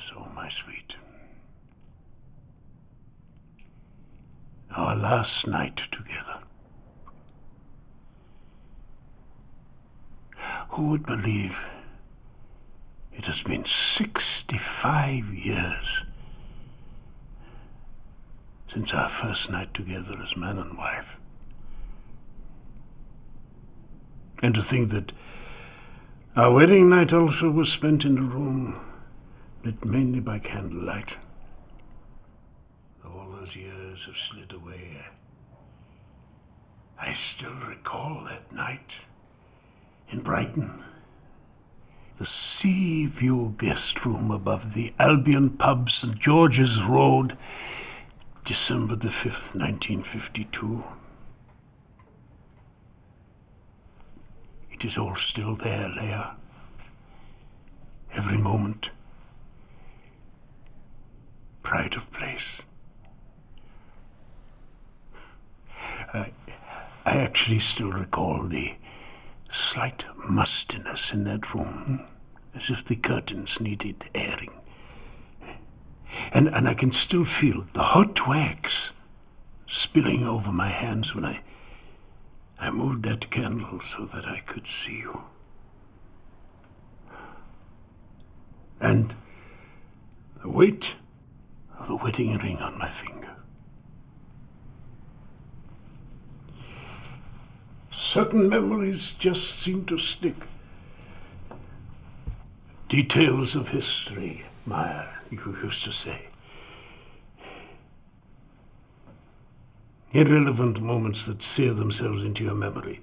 So, my sweet, our last night together. Who would believe it has been 65 years since our first night together as man and wife? And to think that our wedding night also was spent in a room lit mainly by candlelight. All those years have slid away. I still recall that night in Brighton. The sea view guest room above the Albion pub, St. George's Road, December the 5th, 1952. It is all still there, Leah. Every moment. Pride of place. I actually still recall the slight mustiness in that room, as if the curtains needed airing. And I can still feel the hot wax spilling over my hands when I moved that candle so that I could see you. And the weight of the wedding ring on my finger. Certain memories just seem to stick. Details of history, Myer, you used to say. Irrelevant moments that sear themselves into your memory.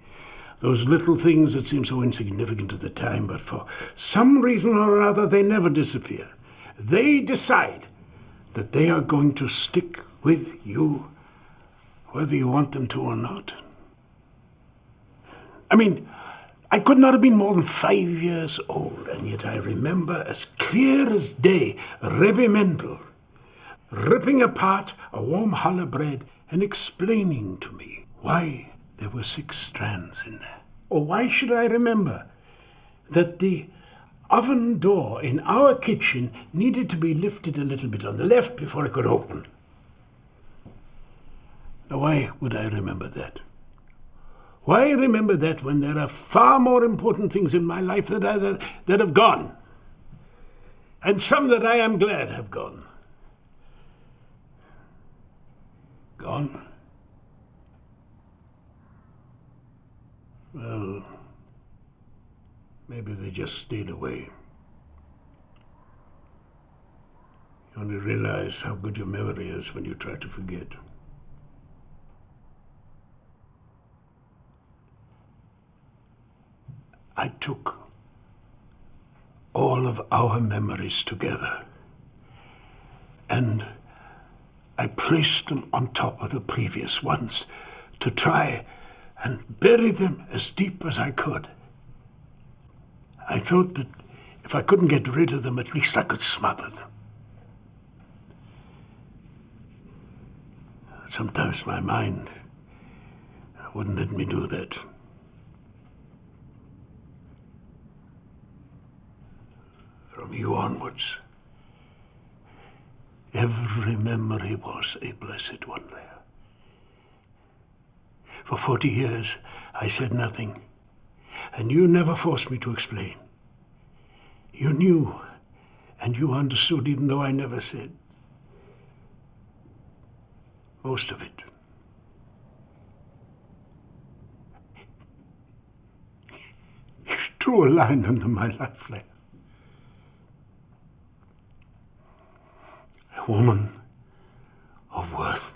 Those little things that seem so insignificant at the time, but for some reason or other, they never disappear. They decide that they are going to stick with you, whether you want them to or not. I mean, I could not have been more than 5 years old, and yet I remember as clear as day Rebbe Mendel ripping apart a warm challah bread and explaining to me why there were 6 strands in there. Or why should I remember that the oven door in our kitchen needed to be lifted a little bit on the left before it could open? Now, why would I remember that? Why remember that when there are far more important things in my life that have gone? And some that I am glad have gone. Gone? Well, maybe they just stayed away. You only realize how good your memory is when you try to forget. I took all of our memories together and I placed them on top of the previous ones to try and bury them as deep as I could. I thought that if I couldn't get rid of them, at least I could smother them. Sometimes my mind wouldn't let me do that. From you onwards, every memory was a blessed one, Leah. For 40 years, I said nothing, and you never forced me to explain. You knew, and you understood, even though I never said. Most of it. You drew a line under my life, Leah. A woman of worth.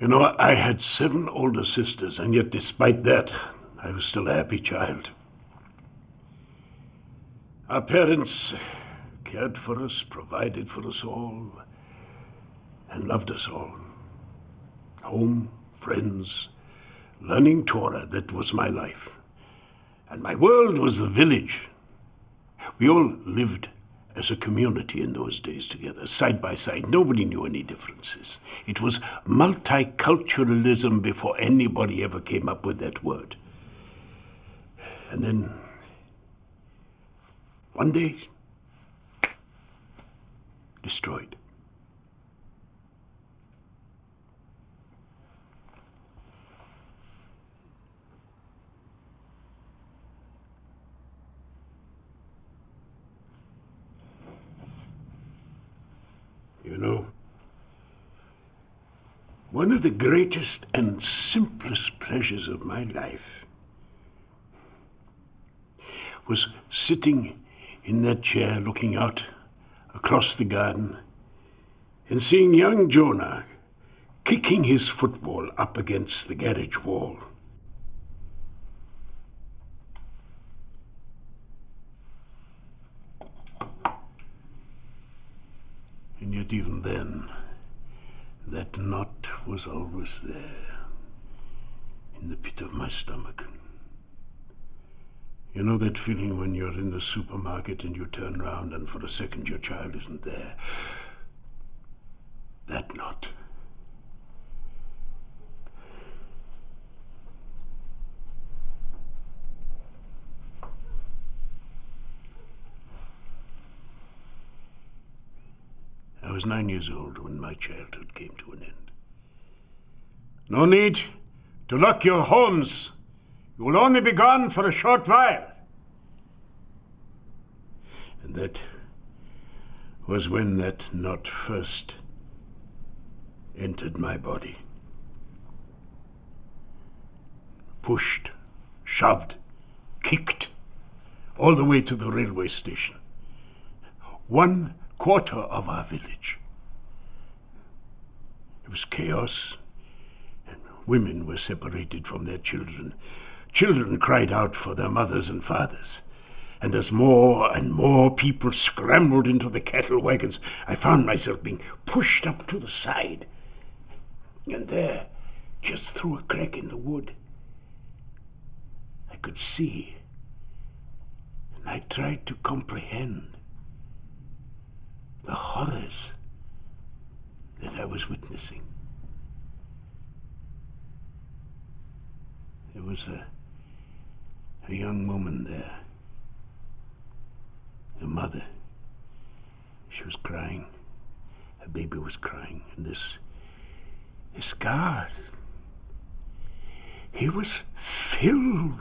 You know, I had 7 older sisters, and yet despite that, I was still a happy child. Our parents cared for us, provided for us all, and loved us all. Home, friends, learning Torah, that was my life. And my world was the village, We all lived as a community in those days together, side by side. Nobody knew any differences. It was multiculturalism before anybody ever came up with that word. And then, one day, destroyed. You know, one of the greatest and simplest pleasures of my life was sitting in that chair looking out across the garden and seeing young Jonah kicking his football up against the garage wall. And yet even then, that knot was always there, in the pit of my stomach. You know that feeling when you're in the supermarket and you turn around and for a second your child isn't there? That knot. I was 9 years old when my childhood came to an end. No need to lock your homes. You will only be gone for a short while. And that was when that knot first entered my body. Pushed, shoved, kicked, all the way to the railway station. 1/4 of our village. It was chaos, and women were separated from their children. Children cried out for their mothers and fathers. And as more and more people scrambled into the cattle wagons, I found myself being pushed up to the side. And there, just through a crack in the wood, I could see, and I tried to comprehend the horrors that I was witnessing. There was a young woman there, a mother. She was crying. Her baby was crying. And this guard, he was filled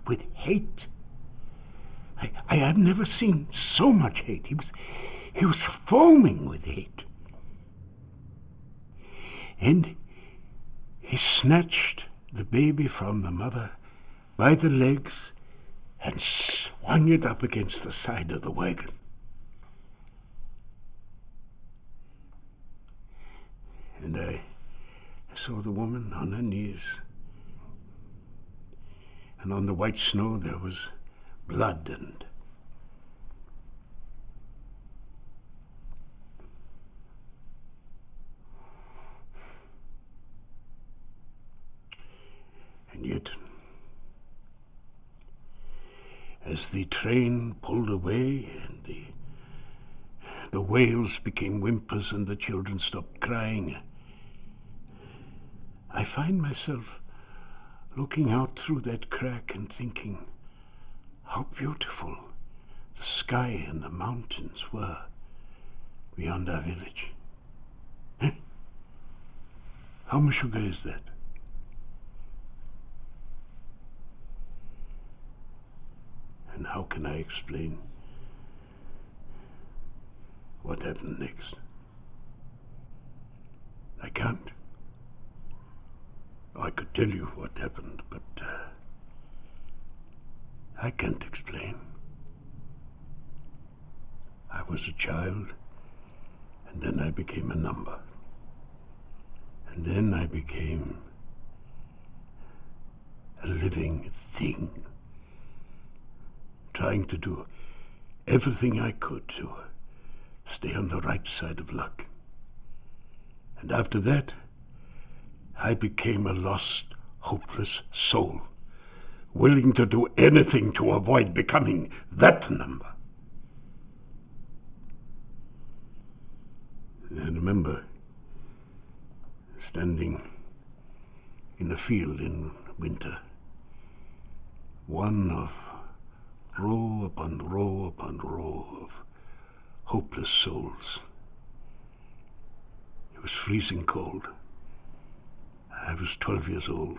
with hate. I have never seen so much hate. He was foaming with hate. And he snatched the baby from the mother by the legs and swung it up against the side of the wagon. And I saw the woman on her knees. And on the white snow there was blood and yet, as the train pulled away and the wails became whimpers and the children stopped crying, I find myself looking out through that crack and thinking how beautiful the sky and the mountains were beyond our village. How much sugar is that? And how can I explain what happened next? I can't. I could tell you what happened, but I can't explain. I was a child, and then I became a number. And then I became a living thing, trying to do everything I could to stay on the right side of luck. And after that, I became a lost, hopeless soul, willing to do anything to avoid becoming that number. I remember standing in a field in winter, one of row upon row upon row of hopeless souls. It was freezing cold. I was 12 years old,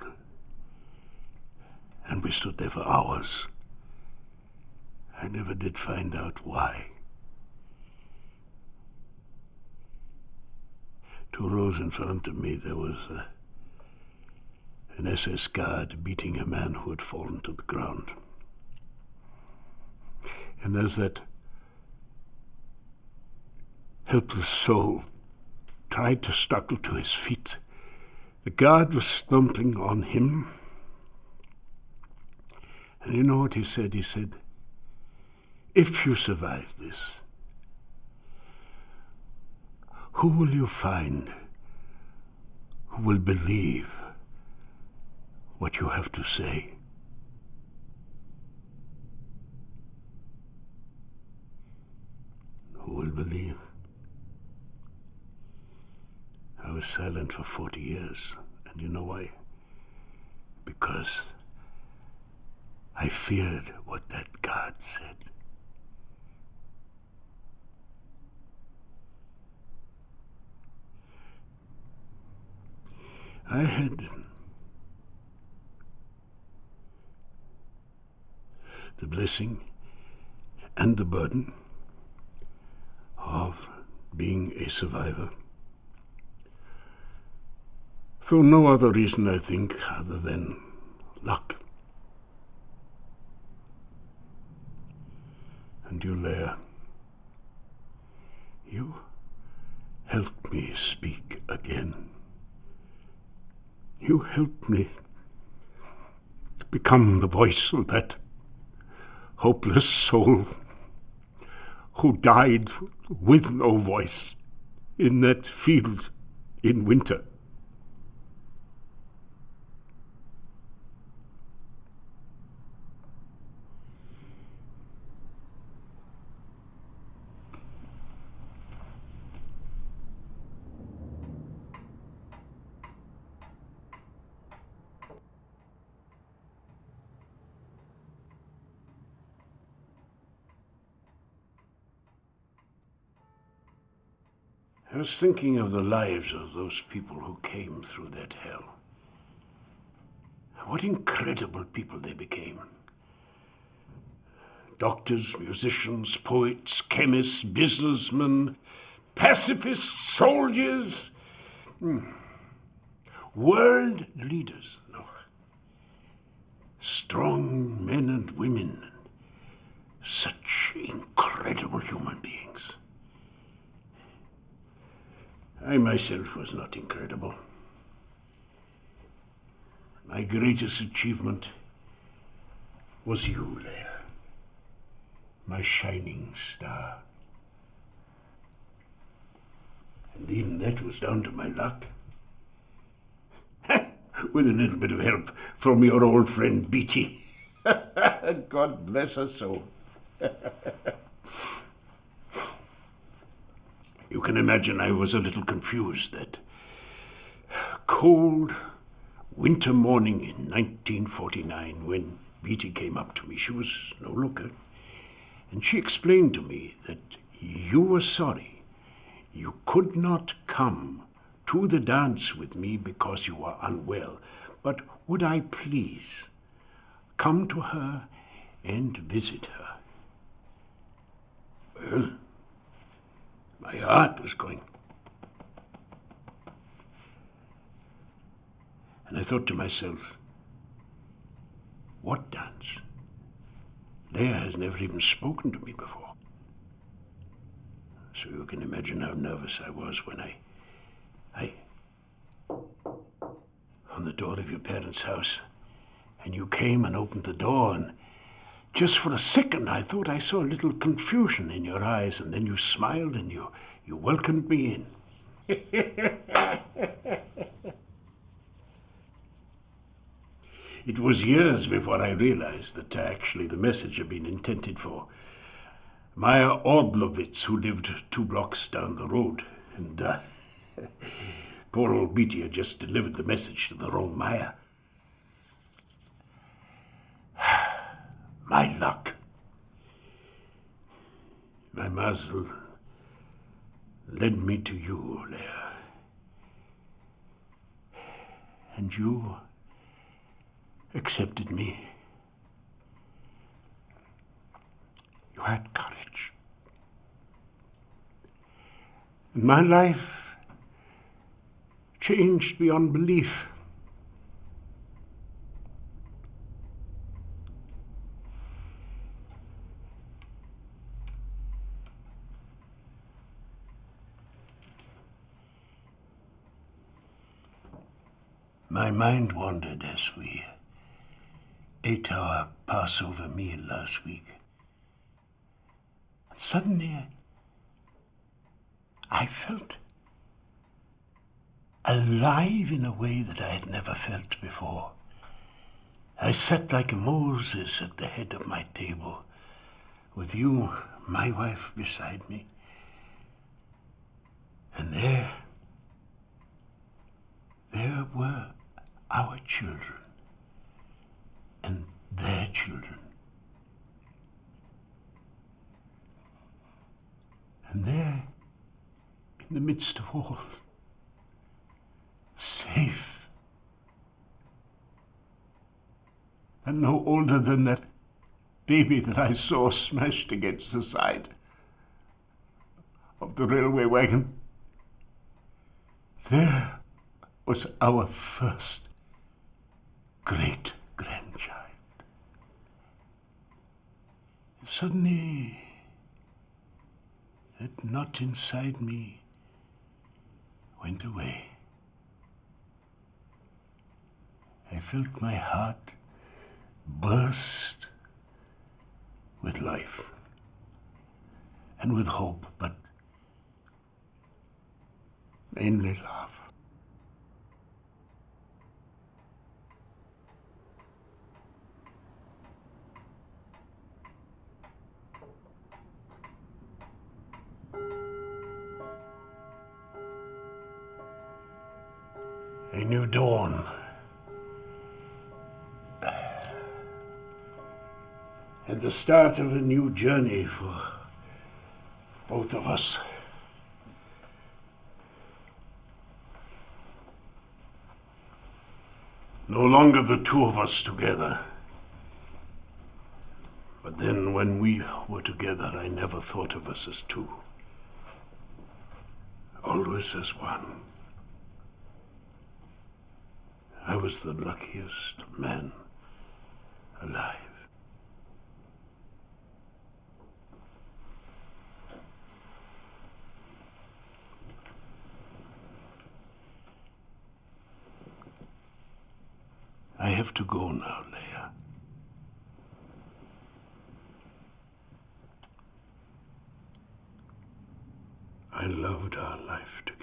and we stood there for hours. I never did find out why. 2 rows in front of me, there was an SS guard beating a man who had fallen to the ground. And as that helpless soul tried to struggle to his feet, the guard was stomping on him. And you know what he said? He said, "If you survive this, who will you find who will believe what you have to say?" Who will believe? I was silent for 40 years, and you know why? Because I feared what that guard said. I had the blessing and the burden of being a survivor. For no other reason, I think, other than luck. And you, Leah, you helped me speak again. You helped me to become the voice of that hopeless soul who died with no voice in that field in winter. I was thinking of the lives of those people who came through that hell. What incredible people they became. Doctors, musicians, poets, chemists, businessmen, pacifists, soldiers, world leaders. No. Strong men and women, such incredible human beings. I myself was not incredible. My greatest achievement was you, Leah, my shining star. And even that was down to my luck. With a little bit of help from your old friend Beatty. God bless her soul. You can imagine I was a little confused that cold winter morning in 1949 when Beatty came up to me. She was no looker, and she explained to me that you were sorry you could not come to the dance with me because you were unwell, but would I please come to her and visit her? Well, my heart was going. And I thought to myself, what dance? Leah has never even spoken to me before. So you can imagine how nervous I was when I on the door of your parents' house, and you came and opened the door, and just for a second I thought I saw a little confusion in your eyes, and then you smiled and you welcomed me in. It was years before I realized that actually the message had been intended for Myer, who lived 2 blocks down the road, And poor old Beatty had just delivered the message to the wrong Myer. My luck. My muzzle led me to you, Leah. And you accepted me. You had courage. And my life changed beyond belief. My mind wandered as we ate our Passover meal last week. And suddenly, I felt alive in a way that I had never felt before. I sat like Moses at the head of my table, with you, my wife, beside me. And there were our children and their children. And there, in the midst of all, safe, and no older than that baby that I saw smashed against the side of the railway wagon. There was our first great-grandchild. Suddenly, that knot inside me went away. I felt my heart burst with life and with hope, but mainly love. A new dawn. And the start of a new journey for both of us. No longer the two of us together. But then when we were together, I never thought of us as two. Always as one. I was the luckiest man alive. I have to go now, Leah. I loved our life together.